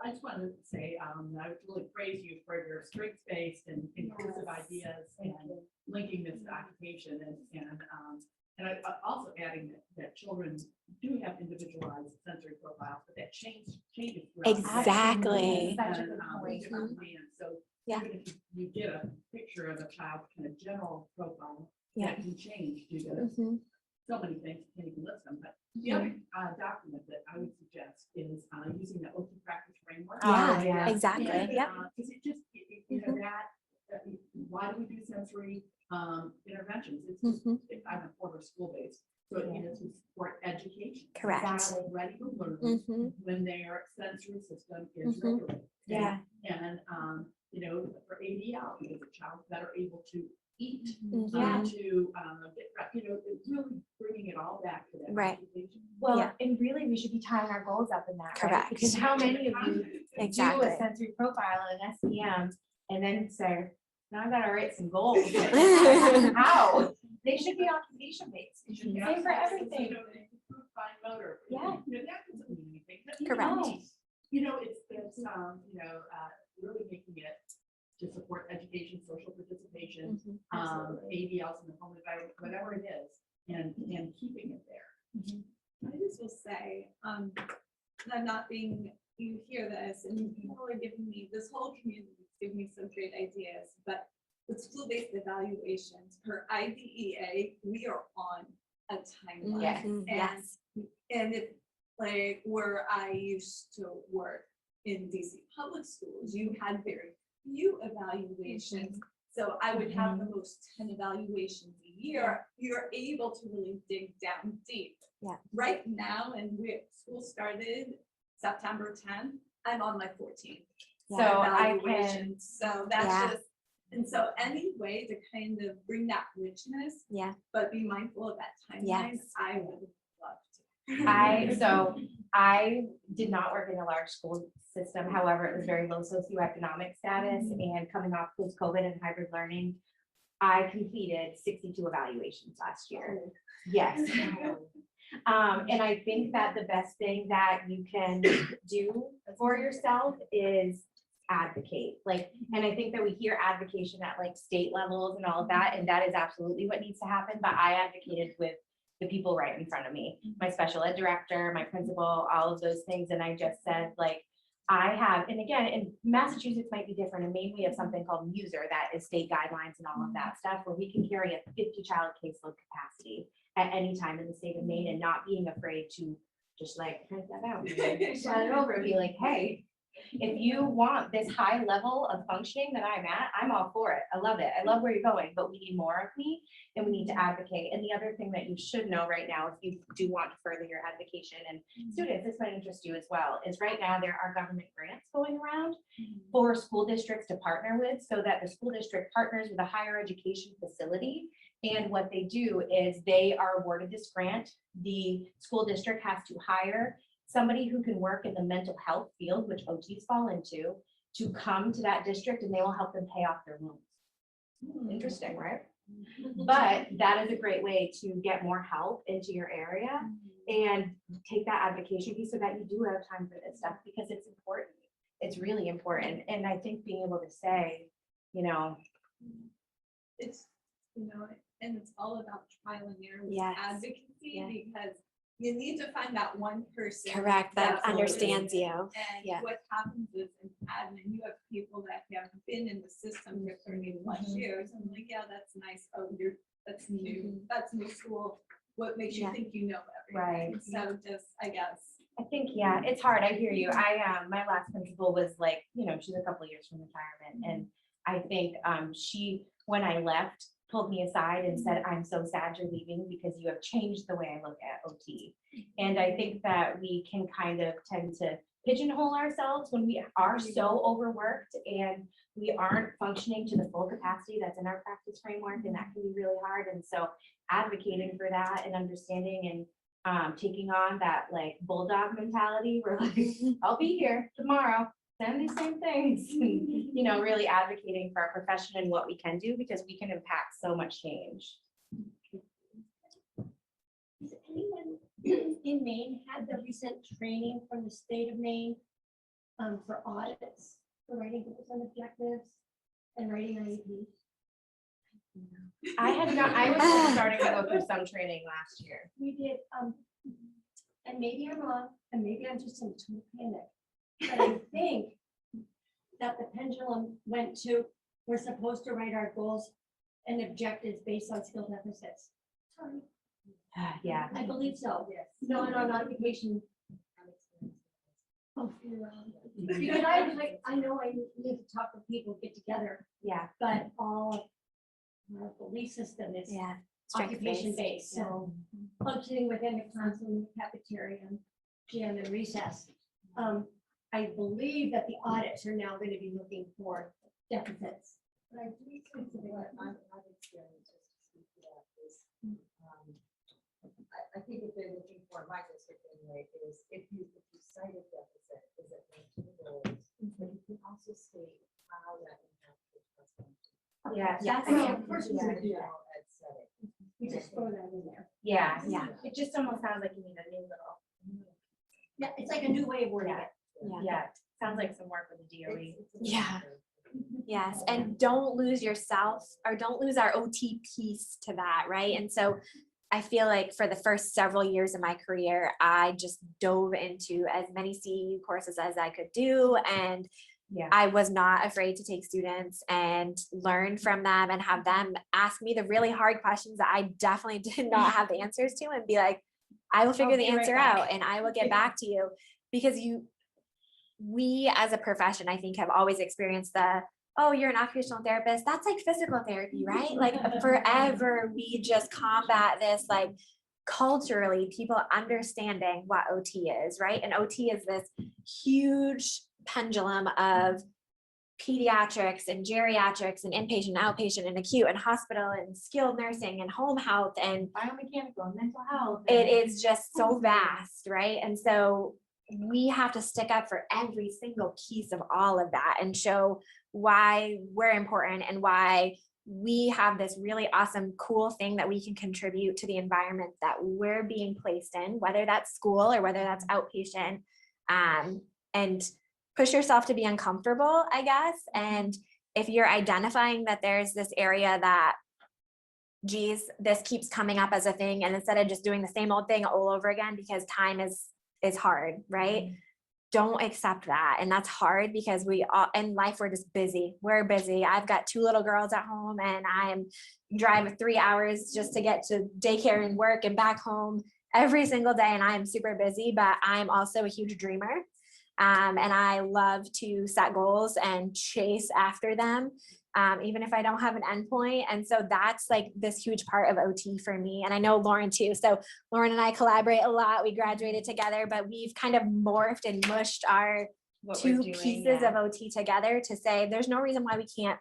I just wanted to say, I would really praise you for your strengths-based and inclusive ideas and linking this to occupation and also adding that children do have individualized sensory profiles, but that changes. throughout the day. Exactly. Such a And, good with point. different demands. So Yeah. even if you get a picture of a child's kind of general profile, Yeah. that can change due to Mhm. so many things, can't even list them, but the other document that I would suggest is using the OT practice framework. Yeah, yeah. exactly. And, Yep. Cause it just, you know, that, why do we do sensory interventions? Mhm. I'm a former school-based, so it is to support education. Correct. Child ready to learn Mhm. when their sensory system is Mhm. regulated. Yeah. And, you know, for ADL, because the child's better able to eat, Mhm. to get, you know, it's really bringing it all back to that. Right. occupation. Well, Yeah. and really, we should be tying our goals up in that, right? Correct. Because how many of you do Exactly. a sensory profile and SEM and then say, now I gotta write some goals? How? They should be occupation based. Same for everything. You know, improve fine motor. Yeah. You know, that doesn't mean anything. But, you Correct. know, you know, it's, you know, really making it to support education, social participation, Mhm. ADLs in the home environment, whatever it is. and keeping it there. I just will say, and I'm not being, you hear this and people are giving me, this whole community is giving me some great ideas, but with school-based evaluations per IDEA, we are on a timeline. Yes. Yes. And it, like, where I used to work in DC public schools, you had very few evaluations. So I would have the most 10 evaluations a year. You're able to really dig down deep. Yeah. Right now, and school started September 10th, I'm on my 14th. So I can, evaluation. So that's Yeah. just, and so any way to kind of bring that richness, Yeah. but be mindful of that timeline, Yes. I would love to. I did not work in a large school system. However, it was very low socioeconomic status and coming off post-COVID and hybrid learning. I completed 62 evaluations last year. Yes. And I think that the best thing that you can do for yourself is advocate. Like, and I think that we hear advocation at like state levels and all of that, and that is absolutely what needs to happen. But I advocated with the people right in front of me, my special ed director, my principal, all of those things. And I just said, like, I have, and again, in Massachusetts might be different. In Maine, we have something called MUSER, that is state guidelines and all of that stuff, where we can carry a 50 child caseload capacity at any time in the state of Maine, and not being afraid to just like print that out, slide it over and be like, hey, if you want this high level of functioning that I'm at, I'm all for it. I love it. I love where you're going, but we need more of me and we need to advocate. And the other thing that you should know right now, if you do want to further your advocation, and students, this might interest you as well, is right now there are government grants going around for school districts to partner with, so that the school district partners with a higher education facility. And what they do is they are awarded this grant. The school district has to hire somebody who can work in the mental health field, which OTs fall into, to come to that district, and they will help them pay off their loans. Interesting, right? But that is a great way to get more help into your area and take that advocacy piece so that you do have time for this stuff, because it's important. It's really important. And I think being able to say, you know, It's, you know, and it's all about trial and error with Yes. advocacy, Yeah. because you need to find that one person. Correct, that will understands listen. you. And Yeah. what happens is in admin, you have people that have been in the system for 30+ years, and like, yeah, that's nice, oh, that's new, that's new school. What makes you Yeah. think you know Right. everything? So just, I guess. I think, yeah, it's hard. I hear you. My last principal was like, you know, she's a couple of years from retirement. And I think she, when I left, pulled me aside and said, I'm so sad you're leaving because you have changed the way I look at OT. And I think that we can kind of tend to pigeonhole ourselves when we are so overworked and we aren't functioning to the full capacity that's in our practice framework, and that can be really hard. And so advocating for that and understanding and taking on that like bulldog mentality, where like, I'll be here tomorrow, send these same things, and, you know, really advocating for our profession and what we can do, because we can impact so much change. Has anyone in Maine had the recent training from the state of Maine for audits, for writing goals and objectives and writing IEPs? I had not, I was just starting to go through some training last year. We did, and maybe I'm wrong, and maybe I'm just in total panic, but I think that the pendulum went to, we're supposed to write our goals and objectives based on skill deficits. Sorry, Yeah. I believe so. Yes. Not on occupation. Oh, because I know I need to talk to people, get together, Yeah. but all of our belief system is Yeah. occupation Strength-based. based, so functioning within the classroom, cafeteria, gym and recess. I believe that the audits are now going to be looking for deficits. But I do think that I've experienced, just to speak to that, is, I think what they're looking for in my district anyway, is if you cite a deficit, is it linked to the goals? But you can also state how that impacts the trust function. Yeah. That's, Yeah. of course, we Yeah, would do that. Ed said it. We just throw that in there. Yeah. Yeah. It just almost sounds like you need a new little. Yeah, it's like a new way of wording it. Yeah. Sounds like some work with the DOE. It's a Yeah. matter. Yes, and don't lose yourself, or don't lose our OT piece to that, right? And so I feel like for the first several years of my career, I just dove into as many CEU courses as I could do. And Yeah. I was not afraid to take students and learn from them and have them ask me the really hard questions that I definitely did not have the answers to, and be like, I will figure the be right answer back. out and I will get back to you. Because we as a profession, I think, have always experienced the, oh, you're an occupational therapist, that's like physical therapy, right? Like forever, we just combat this, like culturally, people understanding what OT is, right? And OT is this huge pendulum of pediatrics and geriatrics and inpatient, outpatient and acute and hospital and skilled nursing and home health, and Biomechanical and mental health. it is just so vast, right? And so we have to stick up for every single piece of all of that and show why we're important and why we have this really awesome, cool thing that we can contribute to the environment that we're being placed in, whether that's school or whether that's outpatient. And push yourself to be uncomfortable, I guess. And if you're identifying that there's this area that, geez, this keeps coming up as a thing, and instead of just doing the same old thing all over again because time is hard, right? Don't accept that. And that's hard because we all in life, we're just busy. We're busy. I've got 2 little girls at home and I'm driving 3 hours just to get to daycare and work and back home every single day. And I am super busy, but I'm also a huge dreamer. And I love to set goals and chase after them, even if I don't have an endpoint. And so that's like this huge part of OT for me. And I know Lauren too. So Lauren and I collaborate a lot. We graduated together, but we've kind of morphed and mushed our What we're 2 doing, pieces yeah. of OT together to say there's no reason why we can't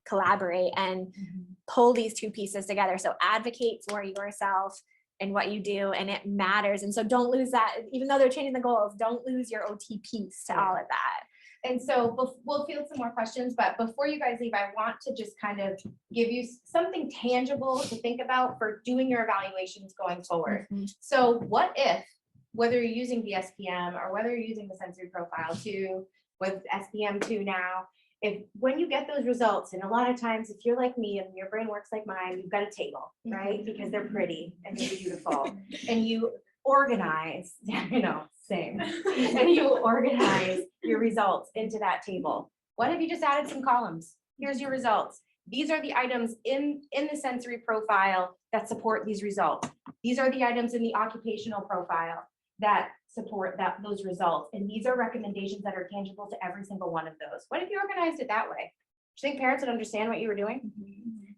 collaborate and Mhm. pull these 2 pieces together. So advocate for yourself and what you do, and it matters. And so don't lose that, even though they're changing the goals, don't lose your OT piece to all of that. And so we'll field some more questions, but before you guys leave, I want to just kind of give you something tangible to think about for doing your evaluations going forward. So what if, whether you're using the SPM or whether you're using the sensory profile 2 with SPM 2 now, if when you get those results, and a lot of times if you're like me and your brain works like mine, you've got a table, right? Because they're pretty and they're beautiful, and you organize, same, and you organize your results into that table. What if you just added some columns? Here's your results. These are the items in the sensory profile that support these results. These are the items in the occupational profile that support those results. And these are recommendations that are tangible to every single one of those. What if you organized it that way? Do you think parents would understand what you were doing?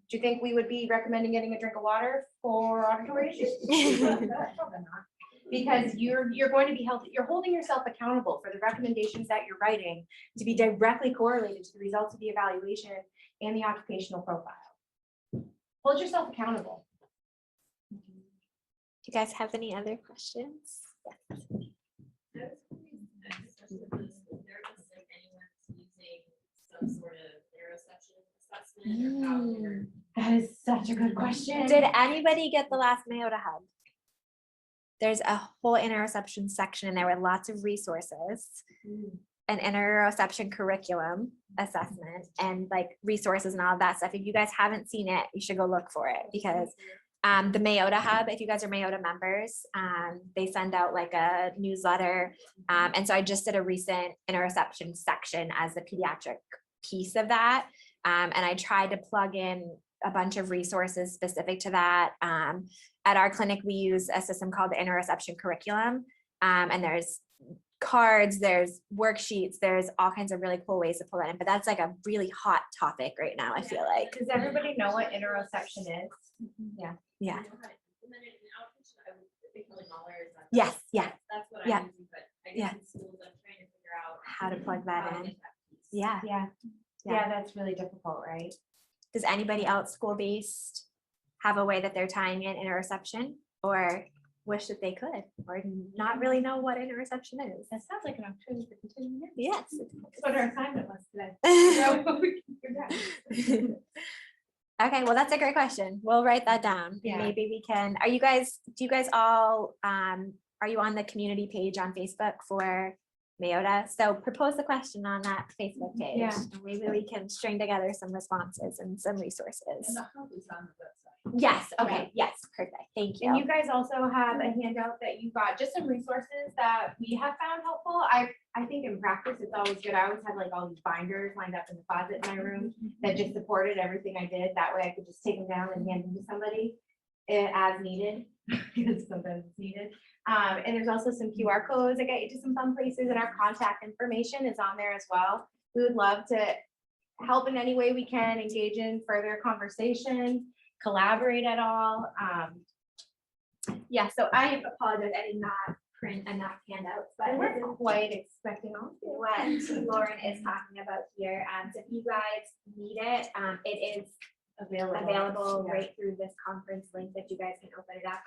Do you think we would be recommending getting a drink of water for auditory issues? Because you're going to be held, you're holding yourself accountable for the recommendations that you're writing to be directly correlated to the results of the evaluation and the occupational profile. Hold yourself accountable. Do you guys have any other questions? Some sort of neuroception assessment or how they're That is such a good question. Did anybody get the last MeOTA hub? There's a whole interoception section in there with lots of resources, an interoception curriculum assessment, and like resources and all of that stuff. If you guys haven't seen it, you should go look for it, because the MeOTA hub, if you guys are MeOTA members, they send out like a newsletter. And so I just did a recent interoception section as the pediatric piece of that. And I tried to plug in a bunch of resources specific to that. At our clinic, we use a system called the interoception curriculum. And there's cards, there's worksheets, there's all kinds of really cool ways to pull that in, but that's like a really hot topic right now, I feel like. Does everybody know what interoception is? Yeah. know how to implement it in outpatient. I would think really dollars. Yes, yeah. That's what Yeah. I'm using, but I Yeah. guess in schools, I'm trying to figure out How to plug how that to in. get that piece. Yeah. Yeah. Yeah. Yeah, that's really difficult, right? Does anybody else school-based have a way that they're tying in interoception, or wish that they could, or not really know what interoception is? That sounds like an opportunity for continuing. Yes. That's what our assignment was today. Okay, well, that's a great question. We'll write that down. Yeah. Maybe we can, do you guys all, are you on the community page on Facebook for MeOTA? So propose the question on that Facebook page. Yeah. and maybe we can string together some responses and some resources. And the hub is on the website. Yes, okay, yes, perfect, thank And you. you guys also have a handout that you got, just some resources that we have found helpful. I think in practice, it's always good. I always had like all these binders lined up in the closet in my room that just supported everything I did. That way I could just take them down and hand them to somebody as needed, because sometimes it's needed. And there's also some QR codes that get you to some fun places, and our contact information is on there as well. We would love to help in any way we can, engage in further conversation, collaborate at all. Yeah, so I apologize, I did not print enough handouts, but I this is wasn't quite expecting all. What Lauren is talking about here, so if you guys need it, it is available Yeah. right through this conference link that you guys can open it up.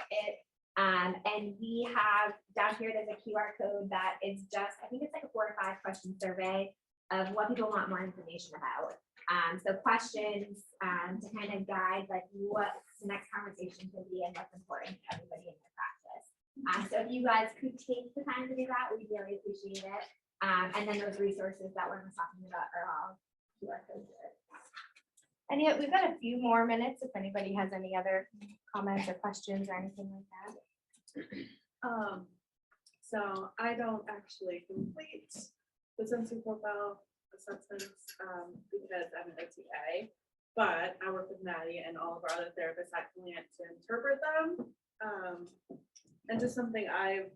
And we have down here, there's a QR code that is just, I think it's like a 4 to 5 question survey of what people want more information about. So questions to kind of guide like what the next conversation could be and what's important to everybody in their practice. So if you guys could take the time to do that, we'd really appreciate it. And then those resources that we're talking about are all QR codes. And yet, we've got a few more minutes if anybody has any other comments or questions or anything like that. So I don't actually complete the sensory profile assessments because I'm an OTA, but I work with Maddie and all of our other therapists at Client to interpret them. And just something I've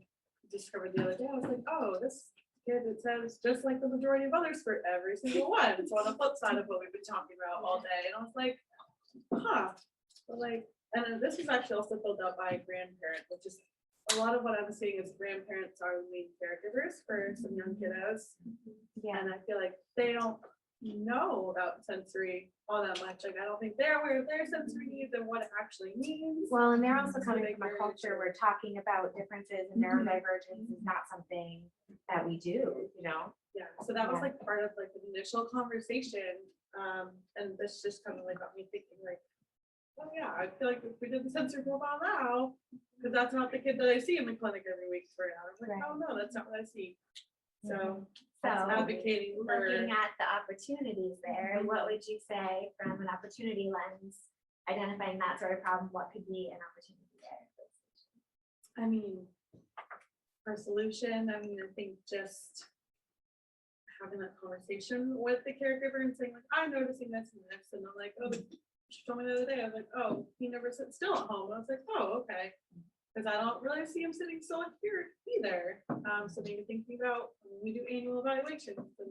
discovered the other day, I was like, oh, this kid, it says just like the majority of others for every single one. It's on the flip side of what we've been talking about all day. And I was like, huh. But like, and then this is actually also filled out by a grandparent, which is a lot of what I'm seeing is grandparents are the main caregivers for some young kiddos. Yeah. And I feel like they don't know about sensory all that much. Like, I don't think they're aware of their sensory needs and what it actually means. Well, and they're also So coming they from a very culture sure. where talking about differences and neurodivergence is not something that we do, you know? Yeah, so that was Yeah. like part of like the initial conversation. And this just kind of like got me thinking like, oh yeah, I feel like if we did the sensory profile now, because that's not the kid that I see in the clinic every week for now. I was like, Right. oh no, that's not what I see. So So advocating for, looking at the opportunities there, what would you say from an opportunity lens, identifying that sort of problem, what could be an opportunity there? I mean, our solution, I mean, I think just having that conversation with the caregiver and saying like, I'm noticing this and this, and I'm like, oh, she told me the other day, I was like, oh, he never sits still at home. I was like, oh, okay. Because I don't really see him sitting still here either. So maybe thinking about when we do annual evaluations and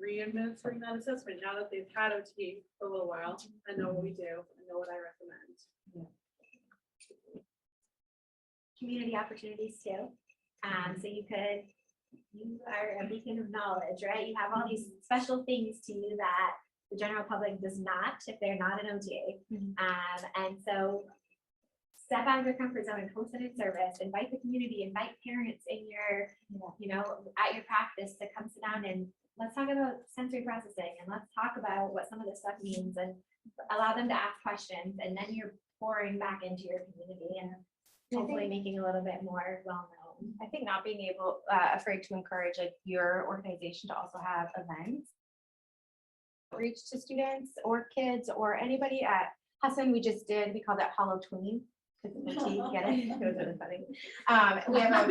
re-administering that assessment now that they've had OT for a little while. I know what we do, I know what I recommend. Community opportunities too. So you are a beacon of knowledge, right? You have all these special things to you that the general public does not if they're not an OTA. And so step out of your comfort zone and post it in service, invite the community, invite parents in your, at your practice to come sit down and let's talk about sensory processing and let's talk about what some of this stuff means and allow them to ask questions. And then you're pouring back into your community and hopefully making a little bit more well-known. I think not being afraid to encourage like your organization to also have events. Reach to students or kids or anybody at Husson, we call that Hollow Tween. Because of the T, get it? It was really funny. We have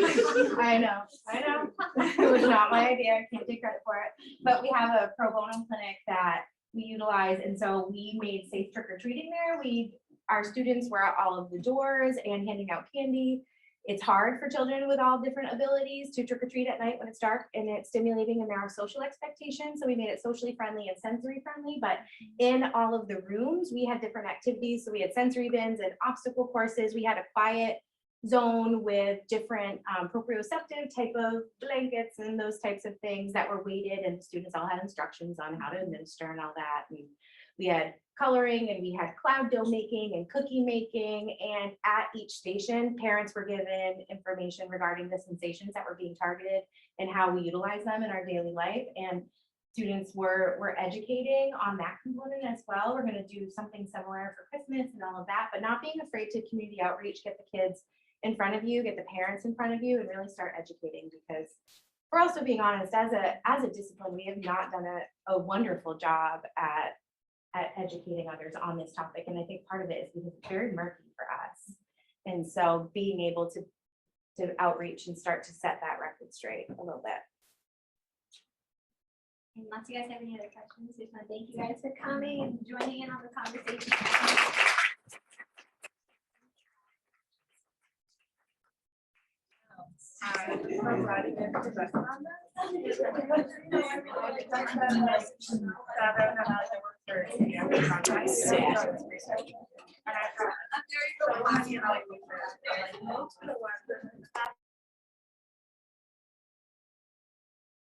I know. It was not my idea. I can't take credit for it. But we have a pro bono clinic that we utilize. And so we made safe trick or treating there. Our students were at all of the doors and handing out candy. It's hard for children with all different abilities to trick or treat at night when it's dark and it's stimulating and there are social expectations. So we made it socially friendly and sensory friendly, but in all of the rooms, we had different activities. So we had sensory bins and obstacle courses. We had a quiet zone with different proprioceptive type of blankets and those types of things that were weighted, and students all had instructions on how to administer and all that. We had coloring and we had cloud dough making and cookie making, and at each station parents were given information regarding the sensations that were being targeted and how we utilize them in our daily life, and students were educating on that component as well. We're going to do something similar for Christmas and all of that, but not being afraid to community outreach, get the kids in front of you, get the parents in front of you, and really start educating, because we're also being honest, as a discipline, we have not done a wonderful job at at educating others on this topic. And I think part of it is because it's very murky for us. And so being able to outreach and start to set that record straight a little bit. Unless you guys have any other questions, just want to thank you guys for coming and joining in on the conversation. I'm very